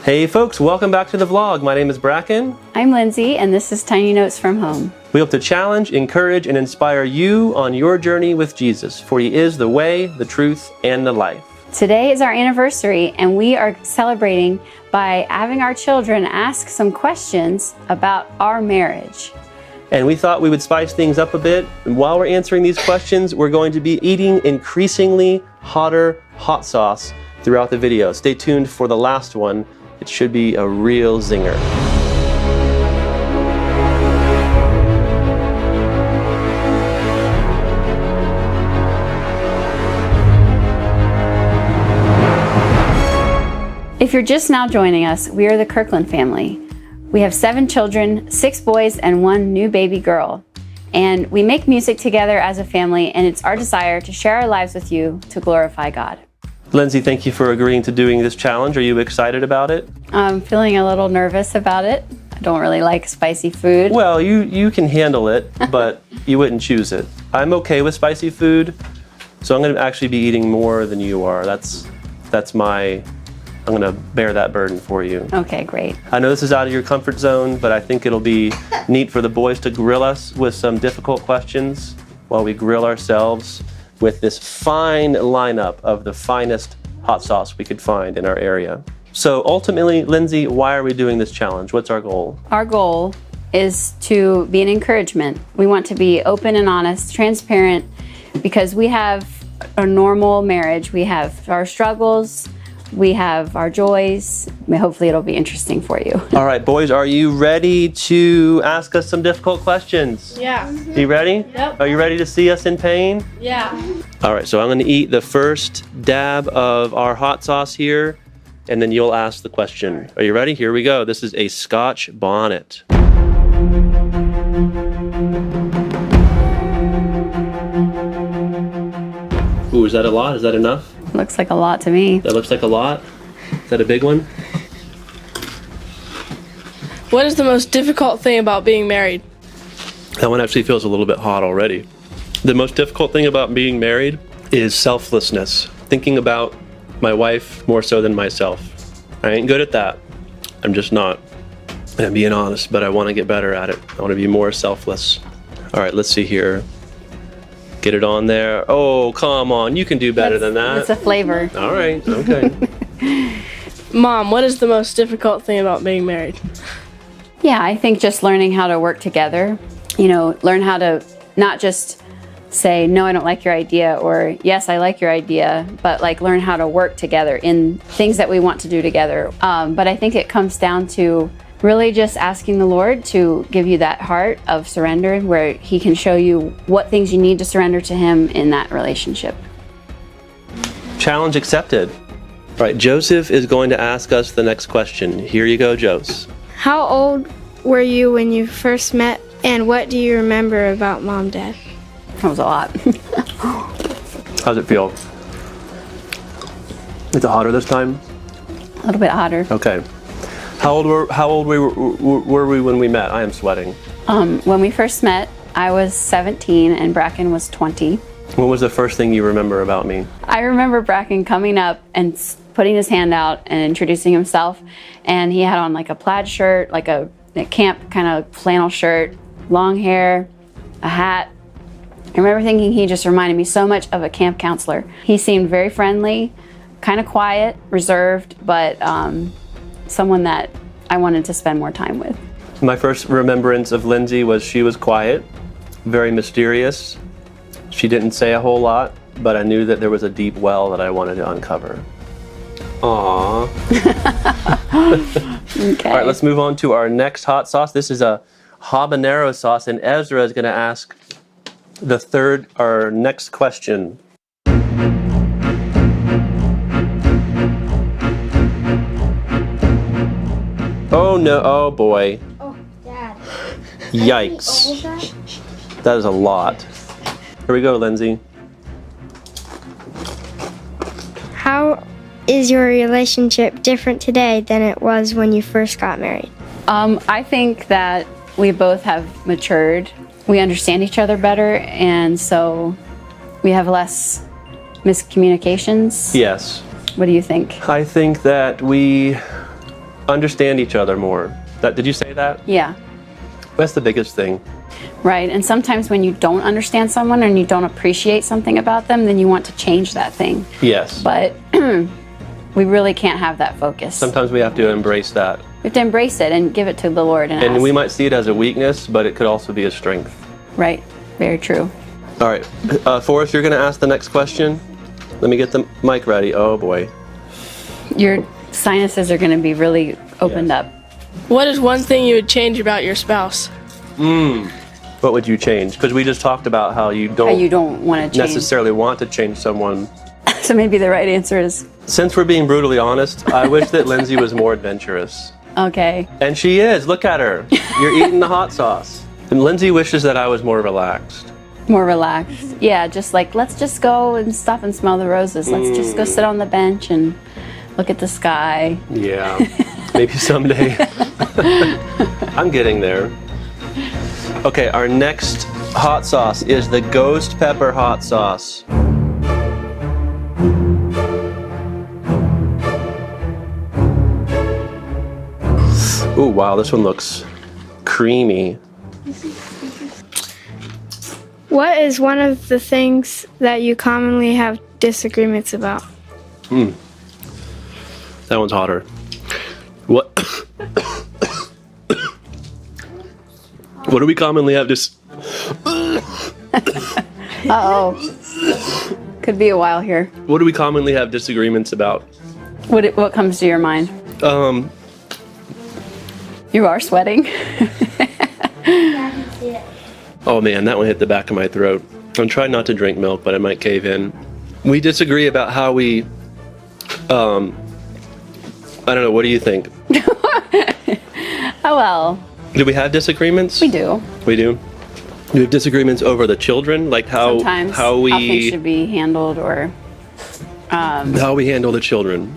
Hey folks, welcome back to the vlog. My name is Brackin. I'm Lindsay, and this is Tiny Notes from Home. We hope to challenge, encourage, and inspire you on your journey with Jesus, for He is the way, the truth, and the life. Today is our anniversary, and we are celebrating by having our children ask some questions about our marriage. And we thought we would spice things up a bit. And while we're answering these questions, we're going to be eating increasingly hotter hot sauce throughout the video. Stay tuned for the last one. It should be a real zinger. If you're just now joining us, we are the Kirkland family. We have 7 children, 6 boys, and 1 new baby girl. And we make music together as a family, and it's our desire to share our lives with you to glorify God. Lindsay, thank you for agreeing to doing this challenge. Are you excited about it? I'm feeling a little nervous about it. I don't really like spicy food. Well, you can handle it, but you wouldn't choose it. I'm okay with spicy food, so I'm going to actually be eating more than you are. I'm going to bear that burden for you. Okay, great. I know this is out of your comfort zone, but I think it'll be neat for the boys to grill us with some difficult questions while we grill ourselves with this fine lineup of the finest hot sauce we could find in our area. So ultimately, Lindsay, why are we doing this challenge? What's our goal? Our goal is to be an encouragement. We want to be open and honest, transparent, because we have a normal marriage. We have our struggles, we have our joys. Hopefully it'll be interesting for you. All right, boys, are you ready to ask us some difficult questions? Yeah. You ready? Yep. Are you ready to see us in pain? Yeah. All right, so I'm going to eat the first dab of our hot sauce here, and then you'll ask the question. Are you ready? Here we go. This is a Scotch bonnet. Ooh, is that a lot? Is that enough? Looks like a lot to me. That looks like a lot. Is that a big one? What is the most difficult thing about being married? That one actually feels a little bit hot already. The most difficult thing about being married is selflessness. Thinking about my wife more so than myself. I ain't good at that. I'm just not. And I'm being honest, but I want to get better at it. I want to be more selfless. All right, let's see here. Get it on there. Oh, come on. You can do better than that. It's a flavor. All right. Okay. Mom, what is the most difficult thing about being married? Yeah, I think just learning how to work together. You know, learn how to not just say, no, I don't like your idea, or yes, I like your idea, but like learn how to work together in things that we want to do together. But I think it comes down to really just asking the Lord to give you that heart of surrender where He can show you what things you need to surrender to Him in that relationship. Challenge accepted. All right, Joseph is going to ask us the next question. Here you go, Jose. How old were you when you first met, and what do you remember about Mom, Dad? That was a lot. How's it feel? Is it hotter this time? A little bit hotter. Okay. How old were we when we met? I am sweating. When we first met, I was 17 and Brackin was 20. What was the first thing you remember about me? I remember Brackin coming up and putting his hand out and introducing himself, and he had on like a plaid shirt, like a camp kind of flannel shirt, long hair, a hat. I remember thinking he just reminded me so much of a camp counselor. He seemed very friendly, kind of quiet, reserved, but someone that I wanted to spend more time with. My first remembrance of Lindsay was she was quiet, very mysterious. She didn't say a whole lot, but I knew that there was a deep well that I wanted to uncover. Aww. Okay. All right, let's move on to our next hot sauce. This is a habanero sauce, and Ezra is going to ask our next question. Oh no, oh boy. Oh, Dad. Yikes. That is a lot. Here we go, Lindsay. How is your relationship different today than it was when you first got married? I think that we both have matured. We understand each other better, and so we have less miscommunications. Yes. What do you think? I think that we understand each other more. Did you say that? Yeah. That's the biggest thing. Right. And sometimes when you don't understand someone and you don't appreciate something about them, then you want to change that thing. Yes. But we really can't have that focus. Sometimes we have to embrace that. We have to embrace it and give it to the Lord and And ask. we might see it as a weakness, but it could also be a strength. Right. Very true. All right. Forrest, you're going to ask the next question. Let me get the mic ready. Oh, boy. Your sinuses are going to be really opened up. What is one thing you would change about your spouse? What would you change? Because we just talked about how you How don't, you don't want to change. necessarily want to change someone. So maybe the right answer is Since we're being brutally honest, I wish that Lindsay was more adventurous. okay. And she is. Look at her. You're eating the hot sauce. And Lindsay wishes that I was more relaxed. More relaxed. Yeah, just like, let's just go and stop and smell the roses. Let's just go sit on the bench and look at the sky. Yeah. Maybe someday. I'm getting there. Okay, our next hot sauce is the ghost pepper hot sauce. Ooh, wow, this one looks creamy. What is one of the things that you commonly have disagreements about? That one's hotter. What? What do we commonly have Uh-oh. Could be a while here. What do we commonly have disagreements about? What comes to your mind? You are sweating. Oh man, that one hit the back of my throat. I'm trying not to drink milk, but I might cave in. We disagree about how we, I don't know, what do you think? Oh well, Do we have disagreements? we do. We do? Do we have disagreements over the children? Like Sometimes how things we should be handled, or how we handle the children.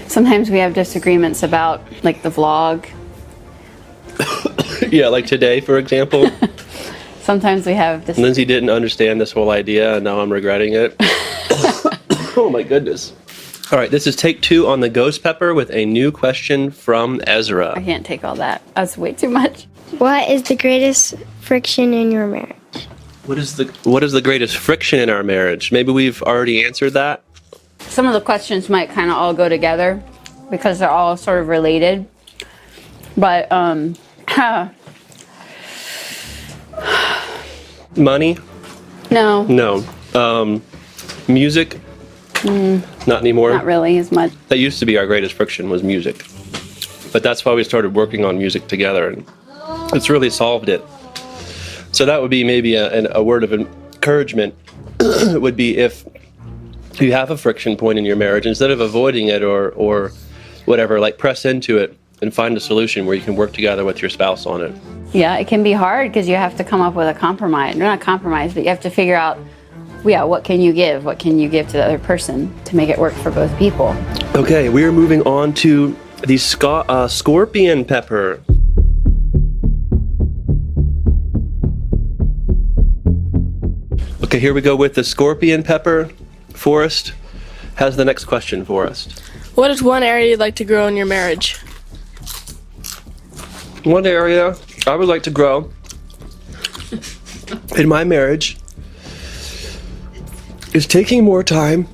sometimes we have disagreements about like the vlog. Yeah, like today, for example. Sometimes we have this. Lindsay didn't understand this whole idea, and now I'm regretting it. Oh my goodness. All right, this is take 2 on the ghost pepper with a new question from I Ezra. can't take all that. That's way too much. What is the greatest friction in your marriage? What is the greatest friction in our marriage? Maybe we've already answered that. Some of the questions might kind of all go together because they're all sort of related. But Money? no, No. Music? Not anymore. not really as much. That used to be our greatest friction, was music. But that's why we started working on music together, and it's really solved it. So that would be maybe a word of encouragement. Would be if you have a friction point in your marriage, instead of avoiding it or whatever, like press into it and find a solution where you can work together with your spouse on it. Yeah, it can be hard because you have to come up with a compromise. Not a compromise, but you have to figure out, yeah, what can you give? What can you give to the other person to make it work for both people? Okay, we are moving on to the scorpion pepper. Okay, here we go with the scorpion pepper. Forrest has the next question for us. What is one area you'd like to grow in your marriage? One area I would like to grow in my marriage is taking more time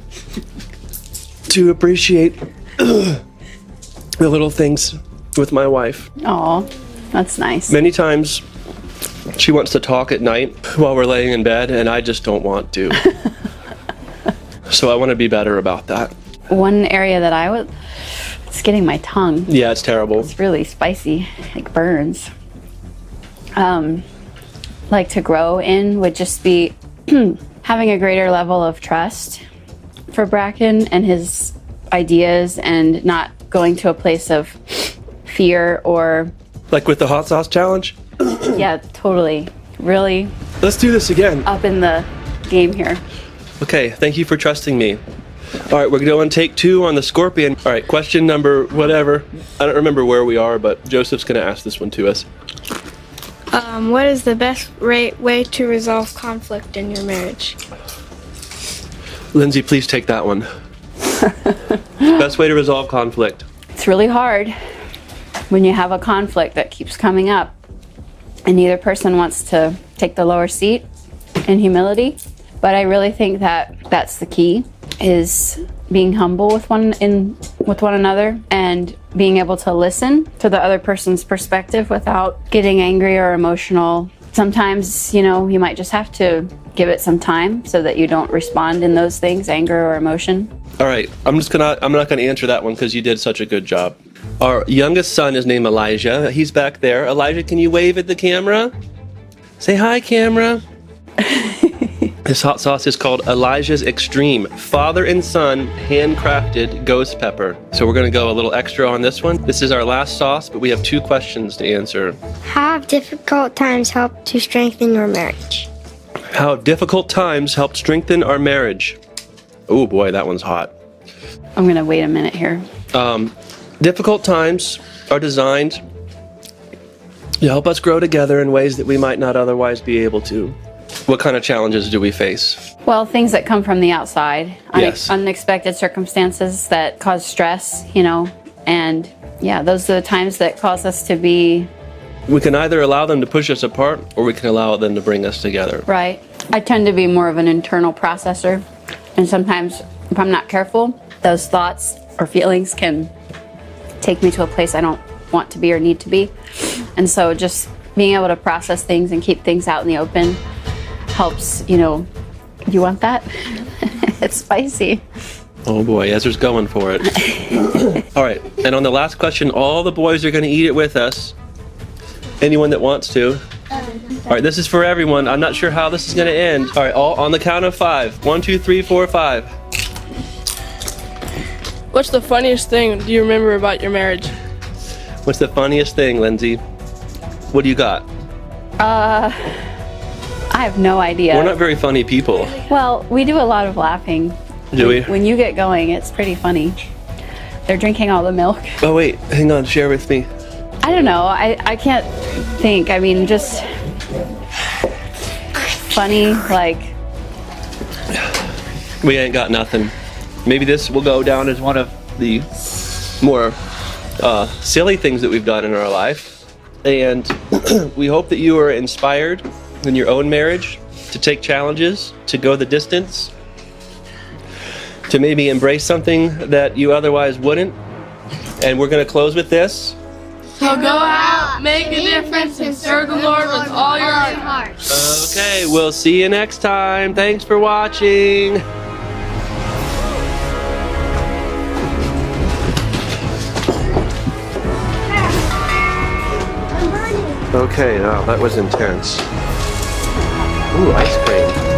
to appreciate the little things with my wife. Oh, that's nice. Many times she wants to talk at night while we're laying in bed, and I just don't want to. So I want to be better about that. One area that it's getting my tongue. Yeah, it's terrible. It's really spicy, like burns. Like to grow in would just be having a greater level of trust for Brackin and his ideas, and not going to a place of fear or Like with the hot sauce challenge? yeah, totally, really Let's do this again. up in the game here. Okay, thank you for trusting me. All right, we're going to take 2 on the scorpion. All right, question number whatever. I don't remember where we are, but Joseph's going to ask this one to us. What is the best way to resolve conflict in your marriage? Lindsay, please take that one. Best way to resolve conflict. It's really hard. when you have a conflict that keeps coming up and neither person wants to take the lower seat in humility. But I really think that that's the key, is being humble with one another and being able to listen to the other person's perspective without getting angry or emotional. Sometimes, you know, you might just have to give it some time so that you don't respond in those things, anger or emotion. All right, I'm not gonna answer that one because you did such a good job. Our youngest son is named Elijah. He's back there. Elijah, can you wave at the camera? Say hi, camera. This hot sauce is called Elijah's Extreme Father and Son Handcrafted Ghost Pepper. So we're gonna go a little extra on this one. This is our last sauce, but we have 2 questions to answer. How have difficult times helped to strengthen your marriage? How have difficult times helped strengthen our marriage? Oh boy, that one's hot. I'm gonna wait a minute here. Difficult times are designed to help us grow together in ways that we might not otherwise be able to. What kind of challenges do we face? Well, things that come from the outside, Yes. unexpected circumstances that cause stress, you know, and yeah, those are the times that cause us to be We can either allow them to push us apart or we can allow them to bring us together. right. I tend to be more of an internal processor, and sometimes if I'm not careful, those thoughts or feelings can take me to a place I don't want to be or need to be. And so just being able to process things and keep things out in the open helps, you know. You want that? It's spicy. Oh boy, Ezra's going for it. All right, and on the last question, all the boys are going to eat it with us. Anyone that wants to. All right, this is for everyone. I'm not sure how this is going to end. All right, all on the count of 5. 1, 2, 3, 4, 5. What's the funniest thing do you remember about your marriage? What's the funniest thing, Lindsay? What do you got? I have no idea. We're not very funny people. Well, we do a lot of laughing. Do we? When you get going, it's pretty funny. They're drinking all the milk. Oh wait, hang on, share with me. I don't know. I can't think. I mean, just funny, like, We ain't got nothing. Maybe this will go down as one of the more silly things that we've done in our life. And we hope that you are inspired in your own marriage to take challenges, to go the distance, to maybe embrace something that you otherwise wouldn't. And we're going to close with this. So go out, make a difference, and serve the Lord with all your heart. Okay, we'll see you next time. Thanks for watching. Okay, wow, that was intense. Ooh, ice cream.